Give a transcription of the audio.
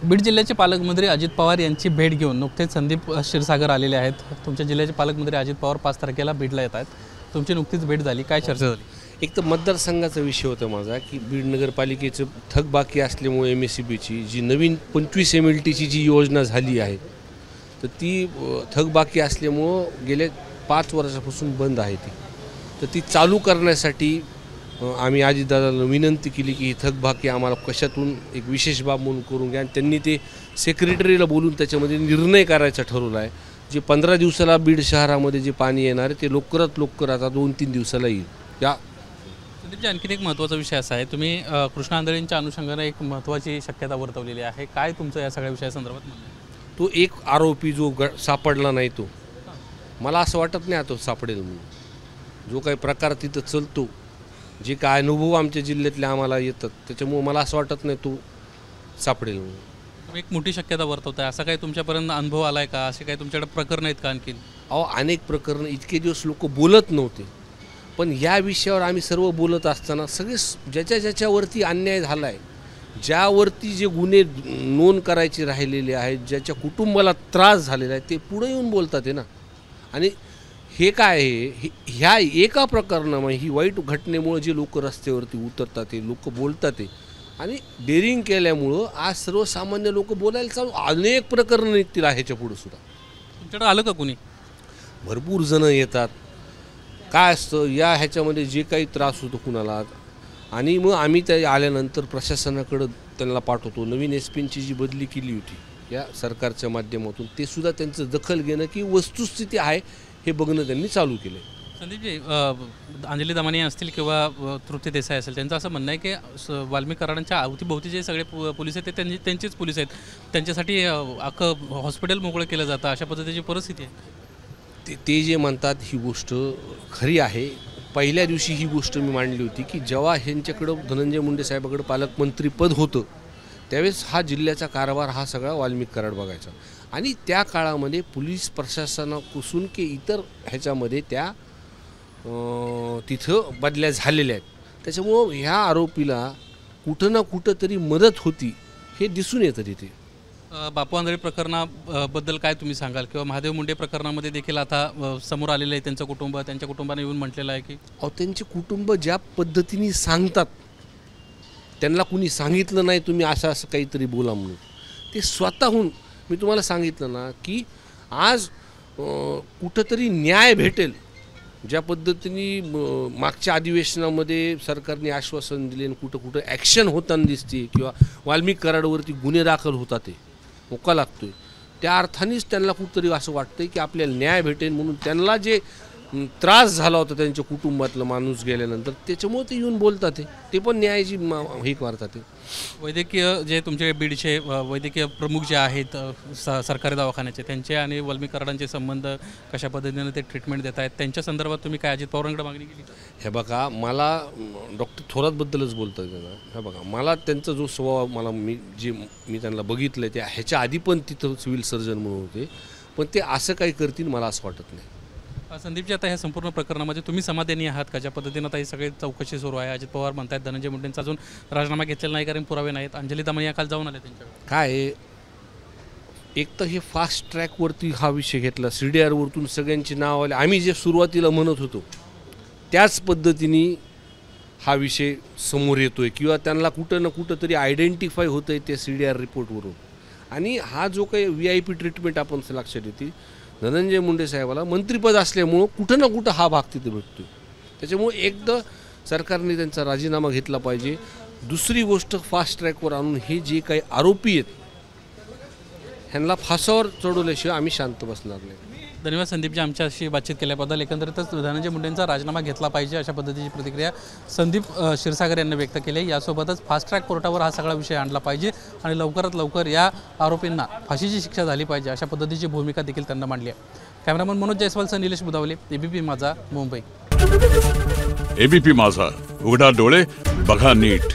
बीड जिल्ह्याचे पालकमंत्री अजित पवार यांची भेट घेऊन नुकतेच संदीप क्षीरसागर आलेले आहेत। तुमच्या जिल्ह्याचे पालकमंत्री अजित पवार 5 तारखेला बीडला येत आहेत। तुमची नुकतीच भेट झाली, काय चर्चा झाली? एक तर मतदारसंघाचा विषय होता माझा की बीड नगरपालिकेचं थकबाकी असल्यामुळे MSCBची जी नवीन 25 MLTची जी योजना झाली आहे तर ती थकबाकी असल्यामुळं गेल्या 5 वर्षापासून बंद आहे तर ती चालू करण्यासाठी आम्ही अजितदादांना विनंती केली की ही थकबाकी आम्हाला कशातून एक विशेष बाब म्हणून करून घ्या आणि त्यांनी ते सेक्रेटरीला बोलून त्याच्यामध्ये निर्णय करायचा ठरवला आहे। जे 15 दिवसाला बीड शहरामध्ये जे पाणी येणार आहे ते लवकरात लवकर आता 2-3 दिवसाला येईल। या संदीपजी, आणखीन एक महत्त्वाचा विषय असा आहे, तुम्ही कृष्णा आंधळींच्या अनुषंगाने एक महत्त्वाची शक्यता वर्तवलेली आहे, काय तुमचं या सगळ्या विषयासंदर्भात म्हणणं आहे? तो एक आरोपी जो सापडला नाही तो मला असं वाटत नाही आता सापडेल म्हणून। जो काही प्रकार तिथं चलतो, जे काय अनुभव आमच्या जिल्ह्यातले आम्हाला येतात त्याच्यामुळे मला असं वाटत नाही तो सापडेल म्हणून। तुम्ही एक मोठी शक्यता वर्तवताय, असा काही तुमच्यापर्यंत अनुभव आलाय का? असे काही तुमच्याकडे प्रकरण आहेत का आणखीन? अनेक प्रकरण इतके दिवस लोक बोलत नव्हते, पण या विषयावर आम्ही सर्व बोलत असताना सगळे ज्याच्यावरती अन्याय झाला आहे, ज्यावरती जे गुन्हे नोंद करायचे राहिलेले आहेत, ज्याच्या कुटुंबाला त्रास झालेला आहे ते पुढे येऊन बोलतात आहे ना। आणि हे काय आहे, ह्या एका प्रकरणामुळे ही वाईट घटनेमुळे जे लोक रस्त्यावरती उतरतात ते लोक बोलतात ते आणि डेअरिंग केल्यामुळं आज सर्वसामान्य लोक बोलायला चालू, अनेक प्रकरणं निघतील ह्याच्या पुढं सुद्धा। तुमच्याकडे आलं का कुणी? भरपूर जणं येतात। काय असतं या ह्याच्यामध्ये जे काही त्रास होतो कुणाला, आणि मग आम्ही त्या आल्यानंतर प्रशासनाकडं त्यांना पाठवतो। नवीन SP-ची जी बदली केली होती या सरकारच्या माध्यमातून ते सुद्धा त्यांचं दखल घेणं की वस्तुस्थिती आहे हे बघणं त्यांनी चालू केलं आहे। संदीपजी, अंजली दमानी असतील किंवा तृप्ती देसाई असेल, त्यांचं असं म्हणणं आहे की वाल्मिक कराडांच्या अवतीभोवती जे सगळे पोलीस आहेत ते त्यांचेच पोलीस आहेत, त्यांच्यासाठी अख्खं हॉस्पिटल मोकळं केलं जातं, अशा पद्धतीची परिस्थिती आहे। ते जे म्हणतात ही गोष्ट खरी आहे। पहिल्या दिवशी ही गोष्ट मी मांडली होती की जेव्हा ह्यांच्याकडं धनंजय मुंडे साहेबाकडं पालकमंत्रीपद होतं त्यावेळेस हा जिल्ह्याचा कारभार हा सगळा वाल्मिक कराड बघायचा आणि त्या काळामध्ये पोलीस प्रशासनापासून की इतर ह्याच्यामध्ये त्या तिथं बदल्या झालेल्या आहेत। त्याच्यामुळं ह्या आरोपीला कुठं ना कुठं तरी मदत होती हे दिसून येतं तिथे। बापू आंधळे प्रकरणाबद्दल काय तुम्ही सांगाल? किंवा महादेव मुंडे प्रकरणामध्ये देखील आता समोर आलेलं आहे त्यांचं कुटुंब, त्यांच्या कुटुंबाने येऊन म्हटलेलं आहे की त्यांचे कुटुंब ज्या पद्धतीने सांगतात, त्यांना कुणी सांगितलं नाही तुम्ही असं काहीतरी बोला म्हणून, ते स्वतःहून मी तुम्हाला सांगितलं ना की आज कुठंतरी न्याय भेटेल। ज्या पद्धतीने मागच्या अधिवेशनामध्ये सरकारने आश्वासन दिले आणि कुठं ॲक्शन होताना दिसते किंवा वाल्मिक कराडवरती गुन्हे दाखल होतात ते मोका लागतोय, त्या अर्थानेच त्यांना कुठंतरी असं वाटतंय की आपल्याला न्याय भेटेल म्हणून। त्यांना जे त्रास झाला होता त्यांच्या कुटुंबातलं माणूस गेल्यानंतर त्याच्यामुळे ते येऊन बोलतात ते पण न्यायाची हे करतात। वैद्यकीय जे तुमचे बीडचे वैद्यकीय प्रमुख जे आहेत सरकारी दवाखान्याचे, त्यांचे आणि वाल्मिक कराडांचे संबंध कशा पद्धतीने ते ट्रीटमेंट देत आहेत त्यांच्या संदर्भात तुम्ही काय अजित पवारांकडे मागणी केली? हे बघा, मला डॉक्टर थोरातबद्दलच बोलतात त्यांना। हे बघा, मला त्यांचा जो स्वभाव मी त्यांना बघितलं आहे त्या ह्याच्या आधी पण तिथं सिव्हिल सर्जन म्हणून होते, पण ते असं काही करतील मला असं वाटत नाही। संदीपजी, आता ह्या संपूर्ण प्रकरणामध्ये तुम्ही समाधानी आहात का? ज्या पद्धतीनं आता ही सगळी चौकशी सुरू आहे, अजित पवार म्हणतात धनंजय मुंडेंचा अजून राजीनामा घेतलेला नाही कारण पुरावे नाहीत, अंजली दमानी या काल जाऊन आले त्यांच्याकडे, काय एक तर हे फास्ट ट्रॅकवरती हा विषय घेतला, CDR-वरतून सगळ्यांची नाव आले, आम्ही जे सुरुवातीला म्हणत होतो त्याच पद्धतीने हा विषय समोर येतोय किंवा त्यांना कुठं ना कुठं तरी आयडेंटिफाय होतं आहे त्या CDR रिपोर्टवरून। आणि हा जो काही VIP ट्रीटमेंट आपण लक्षात येते, धनंजय मुंडे साहेबाला मंत्रिपद असल्यामुळं कुठं ना कुठं हा भाग तिथे भेटतो, त्याच्यामुळे एकदा सरकारने त्यांचा राजीनामा घेतला पाहिजे। दुसरी गोष्ट, फास्ट ट्रॅकवर आणून हे जे काही आरोपी आहेत ह्यांना फासावर चढवल्याशिवाय आम्ही शांत बसणार नाही। धन्यवाद संदीपजी, आमच्याशी बातचीत केल्याबद्दल। एकंदरीतच धनंजय मुंडेंचा राजीनामा घेतला पाहिजे अशा पद्धतीची प्रतिक्रिया संदीप क्षीरसागर यांनी व्यक्त केली। यासोबतच फास्ट ट्रॅक कोर्टावर हा सगळा विषय आणला पाहिजे आणि लवकरात लवकर या आरोपींना फाशीची शिक्षा झाली पाहिजे अशा पद्धतीची भूमिका देखील त्यांना मांडली आहे। कॅमेरामन मनोज जयस्वालसह निलेश बुधावले, ABP माझा, मुंबई। ABP माझा, उघडा डोळे बघा नीट।